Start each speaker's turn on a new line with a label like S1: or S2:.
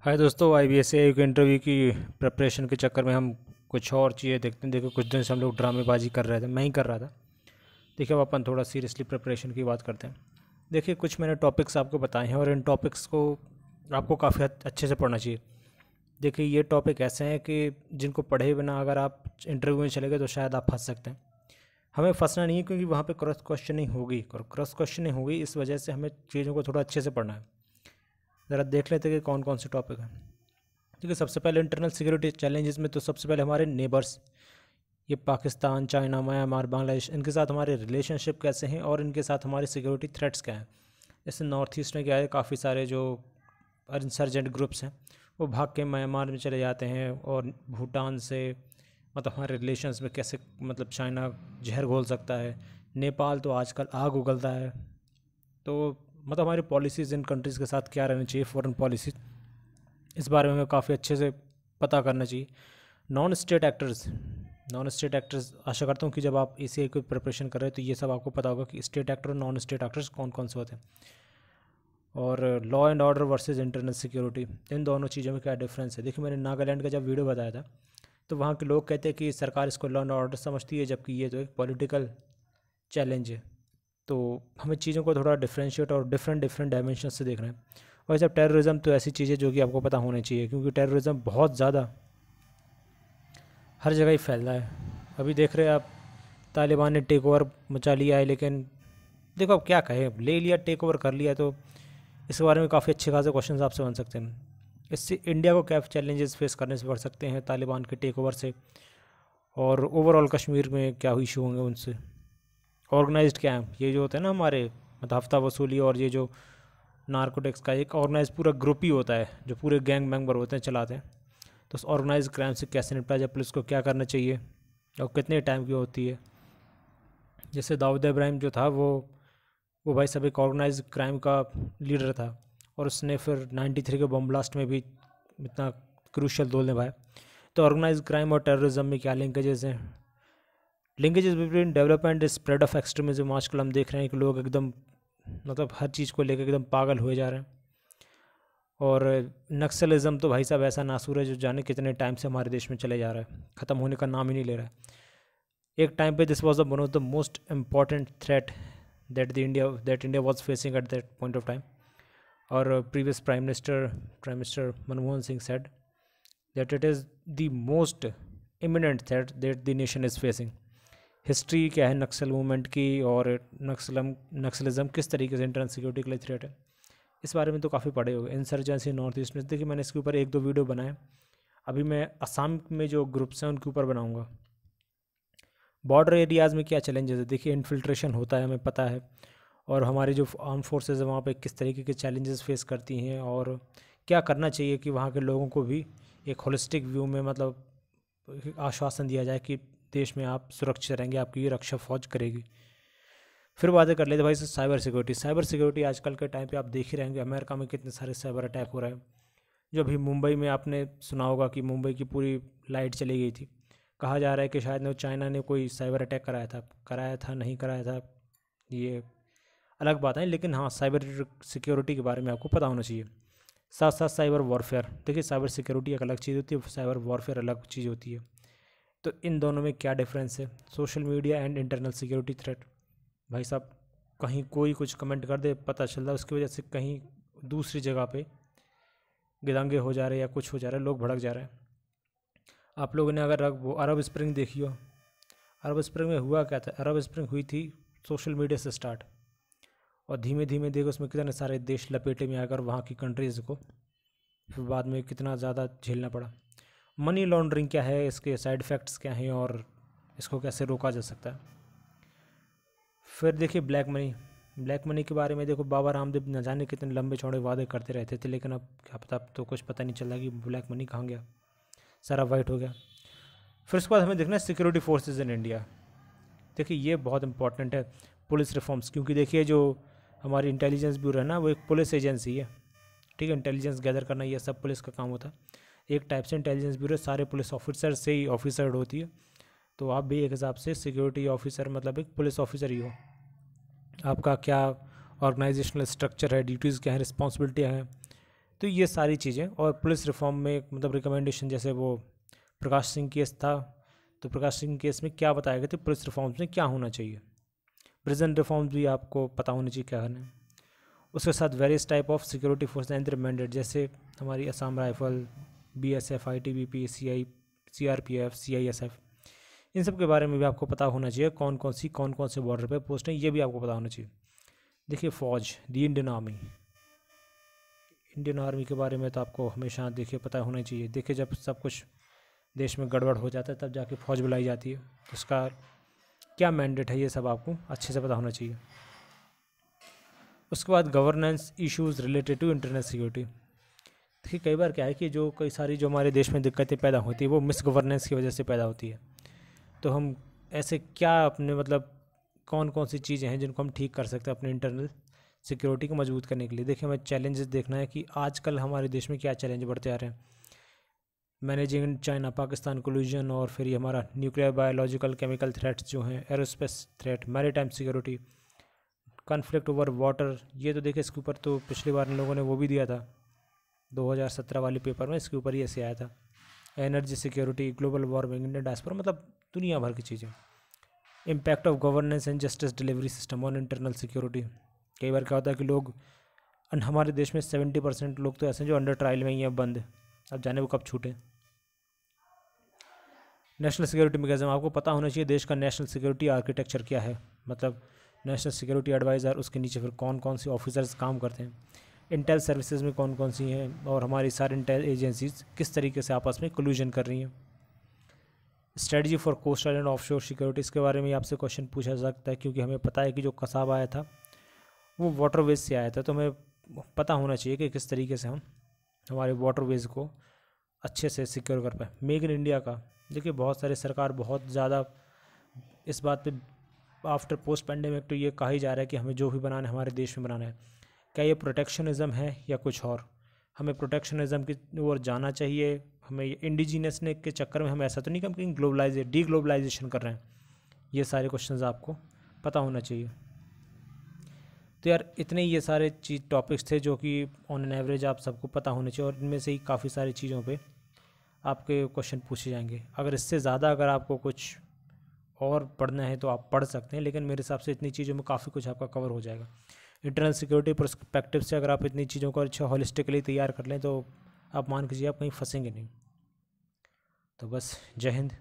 S1: हाय दोस्तों, IBS के interview की प्रिपरेशन के चक्कर में हम कुछ और चीज़ें देखते हैं। देखो, कुछ दिन से हम लोग ड्रामेबाजी कर रहे थे, मैं ही कर रहा था। देखिए, अब अपन थोड़ा सीरियसली प्रिपरेशन की बात करते हैं। देखिए, कुछ मैंने टॉपिक्स आपको बताए हैं और इन टॉपिक्स को आपको काफ़ी अच्छे से पढ़ना चाहिए। देखिए, ये टॉपिक ऐसे हैं कि जिनको पढ़े बिना अगर आप इंटरव्यू में चले गए तो शायद आप फंस सकते हैं। हमें फंसना नहीं है, क्योंकि वहाँ पे क्रॉस क्वेश्चनिंग होगी, और क्रॉस क्वेश्चनिंग होगी इस वजह से हमें चीज़ों को थोड़ा अच्छे से पढ़ना है। ज़रा देख लेते हैं कि कौन कौन से टॉपिक हैं। देखिए, सबसे पहले इंटरनल सिक्योरिटी चैलेंजेस में तो सबसे पहले हमारे नेबर्स, ये पाकिस्तान, चाइना, म्यांमार, बांग्लादेश, इनके साथ हमारे रिलेशनशिप कैसे हैं और इनके साथ हमारे सिक्योरिटी थ्रेट्स क्या हैं। जैसे नॉर्थ ईस्ट में क्या है, काफ़ी सारे जो इंसर्जेंट ग्रुप्स हैं वो भाग के म्यांमार में चले जाते हैं, और भूटान से मतलब हमारे रिलेशंस में कैसे मतलब चाइना जहर घोल सकता है। नेपाल तो आजकल आग उगलता है। तो मतलब हमारी पॉलिसीज़ इन कंट्रीज़ के साथ क्या रहनी चाहिए, फॉरेन पॉलिसी, इस बारे में हमें काफ़ी अच्छे से पता करना चाहिए। नॉन स्टेट एक्टर्स आशा करता हूँ कि जब आप ACI की प्रिपरेशन कर रहे हैं तो ये सब आपको पता होगा कि स्टेट एक्टर और नॉन स्टेट एक्टर्स कौन कौन से होते हैं। और law and order versus internal security, इन दोनों चीज़ों में क्या डिफरेंस है। देखिए, मैंने नागालैंड का जब वीडियो बताया था तो वहाँ के लोग कहते हैं कि सरकार इसको लॉ एंड ऑर्डर समझती है, जबकि ये तो एक पॉलिटिकल चैलेंज है। तो हमें चीज़ों को थोड़ा डिफ्रेंशिएट और डिफरेंट डिफरेंट डायमेंशन से देखना है। और जब टेररिज्म, तो ऐसी चीज़ें जो कि आपको पता होनी चाहिए, क्योंकि टेररिज्म बहुत ज़्यादा हर जगह ही फैल रहा है। अभी देख रहे हैं आप, तालिबान ने टेक ओवर मचा लिया है, लेकिन देखो अब क्या कहें, ले लिया, टेक ओवर कर लिया, तो इसके बारे में काफ़ी अच्छे खासे क्वेश्चन आपसे बन सकते हैं। इससे इंडिया को क्या चैलेंजेस फेस करने से पड़ सकते हैं तालिबान के टेक ओवर से, और ओवरऑल कश्मीर में क्या इशू होंगे उनसे। ऑर्गेनाइज्ड क्या है, ये जो होता है ना हमारे मतलब हफ्ता वसूली, और ये जो नारकोटिक्स का एक ऑर्गेनाइज पूरा ग्रुप ही होता है जो पूरे गैंग मेंबर होते हैं, चलाते हैं। तो उस ऑर्गेनाइज क्राइम से कैसे निपटा जाए, पुलिस को क्या करना चाहिए, और कितने टाइम की होती है। जैसे दाऊद इब्राहिम जो था, वो भाई सब एक ऑर्गेनाइज क्राइम का लीडर था, और उसने फिर 93 के बम ब्लास्ट में भी इतना क्रूशल रोल निभाया। तो ऑर्गेनाइज क्राइम और टेररिज्म में क्या लिंकेजेस हैं। Linkages between development spread of extremism, आजकल हम देख रहे हैं कि लोग एकदम मतलब हर चीज़ को लेकर एकदम पागल हुए जा रहे हैं। और नक्सलिज्म तो भाई साहब ऐसा नासूर है जो जाने कितने टाइम से हमारे देश में चले जा रहा है, ख़त्म होने का नाम ही नहीं ले रहा है। एक टाइम पे this was the one of the most important threat that India was facing at that point of time. और previous prime minister Manmohan Singh said that it is the most imminent threat that the nation is facing. History क्या है नक्सल movement की, और नक्सलिज्म किस तरीके से internal security के लिए थ्रेट है, इस बारे में तो काफ़ी पढ़े होंगे। इंसर्जेंसी नॉर्थ ईस्ट में, देखिए मैंने इसके ऊपर एक दो वीडियो बनाए। अभी मैं असम में जो ग्रुप्स हैं उनके ऊपर बनाऊंगा। बॉर्डर एरियाज़ में क्या चैलेंजेस है, देखिए इन्फिल्ट्रेशन होता है, हमें पता है। और हमारी जो आर्म फोर्सेज है वहाँ पे किस तरीके के चैलेंजेस फेस करती हैं, और क्या करना चाहिए कि वहाँ के लोगों को भी एक होलिस्टिक व्यू में मतलब आश्वासन दिया जाए कि देश में आप सुरक्षित रहेंगे, आपकी ये रक्षा फौज करेगी। फिर बातें कर लेते भाई से साइबर सिक्योरिटी आजकल के टाइम पे आप देख ही रहेंगे अमेरिका में कितने सारे साइबर अटैक हो रहे हैं। जो अभी मुंबई में आपने सुना होगा कि मुंबई की पूरी लाइट चली गई थी। कहा जा रहा है कि शायद न चाइना ने कोई साइबर अटैक कराया था नहीं कराया था, ये अलग बात है, लेकिन हाँ, साइबर सिक्योरिटी के बारे में आपको पता होना चाहिए। साथ साथ साइबर वॉरफेयर, देखिए साइबर सिक्योरिटी एक अलग चीज़ होती है, साइबर वॉरफेयर अलग चीज़ होती है। तो इन दोनों में क्या डिफरेंस है। Social media and internal security threat, भाई साहब कहीं कोई कुछ कमेंट कर दे, पता चल रहा है उसकी वजह से कहीं दूसरी जगह पे दंगे हो जा रहे हैं या कुछ हो जा रहा है, लोग भड़क जा रहे हैं। आप लोगों ने अगर वो अरब स्प्रिंग देखी हो, अरब स्प्रिंग में हुआ क्या था, अरब स्प्रिंग हुई थी सोशल मीडिया से स्टार्ट, और धीमे धीमे देखो उसमें कितने सारे देश लपेटे में आकर वहाँ की कंट्रीज़ को फिर बाद में कितना ज़्यादा झेलना पड़ा। मनी लॉन्ड्रिंग क्या है, इसके साइड इफ़ेक्ट्स क्या हैं, और इसको कैसे रोका जा सकता है। फिर देखिए ब्लैक मनी के बारे में देखो, बाबा रामदेव न जाने कितने लंबे चौड़े वादे करते रहते थे, लेकिन अब क्या पता, अब तो कुछ पता नहीं चल रहा कि ब्लैक मनी कहाँ गया, सारा वाइट हो गया। फिर उसके बाद हमें देखना है सिक्योरिटी फोर्सेज इन इंडिया। देखिए ये बहुत इंपॉर्टेंट है, पुलिस रिफॉर्म्स, क्योंकि देखिए जो हमारी इंटेलिजेंस ब्यूरो है ना, वो एक पुलिस एजेंसी है, ठीक है। इंटेलिजेंस गैदर करना ये सब पुलिस का काम होता है। एक टाइप से इंटेलिजेंस ब्यूरो सारे पुलिस ऑफिसर से ही ऑफिसर होती है। तो आप भी एक हिसाब से सिक्योरिटी ऑफिसर मतलब एक पुलिस ऑफिसर ही हो। आपका क्या ऑर्गेनाइजेशनल स्ट्रक्चर है, ड्यूटीज़ क्या है, रिस्पॉन्सिबिलिटियाँ हैं, तो ये सारी चीज़ें, और पुलिस रिफॉर्म में मतलब रिकमेंडेशन, जैसे वो प्रकाश सिंह केस था, तो प्रकाश सिंह केस में क्या बताया गया था, पुलिस रिफॉर्म्स में क्या होना चाहिए। प्रिजन रिफॉर्म्स भी आपको पता होनी चाहिए क्या करना है। उसके साथ various type of security force and mandate, जैसे हमारी Assam rifle, BSF, ITBP, CRPF, CISF, इन सब के बारे में भी आपको पता होना चाहिए। कौन कौन से बॉर्डर पे पोस्ट हैं, ये भी आपको पता होना चाहिए। देखिए फ़ौज, दी इंडियन आर्मी, इंडियन आर्मी के बारे में तो आपको हमेशा देखिए पता होना चाहिए। देखिए जब सब कुछ देश में गड़बड़ हो जाता है तब जाके फ़ौज बुलाई जाती है, तो उसका क्या मैंडेट है, ये सब आपको अच्छे से पता होना चाहिए। उसके बाद governance issues related to internal security. देखिए कई बार क्या है कि जो कई सारी जो हमारे देश में दिक्कतें पैदा होती है वो मिस गवर्नेंस की वजह से पैदा होती है। तो हम ऐसे क्या अपने मतलब कौन कौन सी चीज़ें हैं जिनको हम ठीक कर सकते हैं अपने इंटरनल सिक्योरिटी को मजबूत करने के लिए। देखिए हमें चैलेंजेस देखना है कि आजकल हमारे देश में क्या चैलेंज बढ़ते आ रहे हैं। मैनेजिंग चाइना पाकिस्तान कोलिजन, और फिर ये हमारा न्यूक्लियर बायोलॉजिकल केमिकल थ्रेट्स जो हैं, aerospace threat, maritime security, conflict over water. ये तो देखिए इसके ऊपर तो पिछली बार इन लोगों ने वो भी दिया था 2017 वाले पेपर में, इसके ऊपर ही ऐसे आया था। Energy security, global warming, Indian diaspora, मतलब दुनिया भर की चीज़ें। Impact of governance and justice delivery system on internal security. कई बार क्या होता है कि लोग, हमारे देश में 70% लोग तो ऐसे हैं जो अंडर ट्रायल में ही हैं बंद, अब जाने वो कब छूटे। नेशनल सिक्योरिटी मैकेनिज्म, आपको पता होना चाहिए देश का नेशनल सिक्योरिटी आर्किटेक्चर क्या है, मतलब नेशनल सिक्योरिटी एडवाइज़र, उसके नीचे फिर कौन कौन से ऑफिसर्स काम करते हैं, इंटेल सर्विसेज में कौन कौन सी हैं, और हमारी सारी इंटेल एजेंसीज किस तरीके से आपस में कोल्यूजन कर रही हैं। Strategy for coastal and offshore security, इसके बारे में आपसे क्वेश्चन पूछा जा सकता है, क्योंकि हमें पता है कि जो कसाब आया था वो वाटरवेज से आया था, तो हमें पता होना चाहिए कि किस तरीके से हम हमारे वाटरवेज को अच्छे से सिक्योर कर पाए। मेक इन इंडिया का, देखिए बहुत सारे सरकार बहुत ज़्यादा इस बात पे आफ्टर पोस्ट पेंडेमिक तो ये कहा ही जा रहा है कि हमें जो भी बनाना है हमारे देश में बनाना है। क्या ये प्रोटेक्शनिज़म है या कुछ और? हमें प्रोटेक्शनिज़म की ओर जाना चाहिए, हमें इंडिजीनियस ने के चक्कर में हम ऐसा तो नहीं कि हम कहीं डी ग्लोबलाइजेशन कर रहे हैं। ये सारे क्वेश्चंस आपको पता होना चाहिए। तो यार इतने ये सारे टॉपिक्स थे जो कि ऑन एन एवरेज आप सबको पता होने चाहिए, और इनमें से ही काफ़ी सारी चीज़ों पे आपके क्वेश्चन पूछे जाएंगे। अगर इससे ज़्यादा अगर आपको कुछ और पढ़ना है तो आप पढ़ सकते हैं, लेकिन मेरे हिसाब से इतनी चीज़ों में काफ़ी कुछ आपका कवर हो जाएगा। इंटरनल सिक्योरिटी पर्सपेक्टिव से अगर आप इतनी चीज़ों को अच्छा होलिस्टिकली तैयार कर लें तो आप मान कीजिए आप कहीं फंसेंगे नहीं। तो बस जय हिंद।